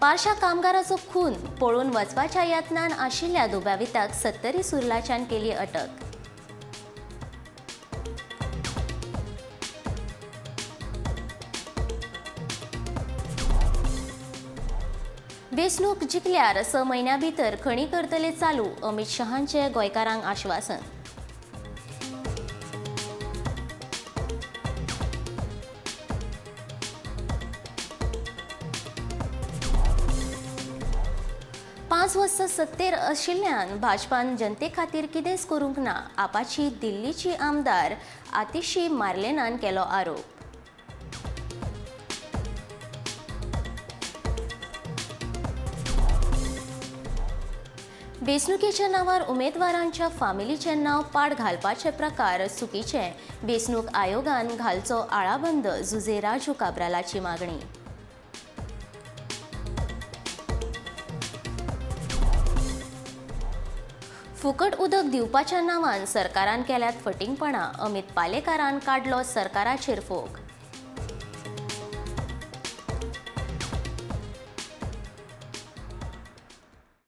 पाशा कामगाराचो खून पळून वचपाच्या यत्नान आशिल्ल्या दुबाविताक 70 सुर्लाच्यान केली अटक। वेंचणूक जिखल्यार 6 म्हयन्यां भितर खणी करतले चालू अमित शहांचे गोंयकारांक आश्वासन। पांच वर्सां सत्तेर आशिल्ल्यान भाजपान जनते खातीर कितेंच करूंक ना, आपाची दिल्लीची आमदार आतिशी मार्लेनान केलो आरोप। वेंचणुकेच्या नांवार उमेदवारांच्या फामिलीचे नांव पाड घालपाचे प्रकार चुकीचे, वेंचणूक आयोगान घालचो आळाबंद, जुजे राजू काब्रालाची मागणी। फुकट उदक दिवपाच्या नांवान सरकारान केल्यात फटिंगपणां, अमित पालेकारान काडलो सरकाराचेर फोग।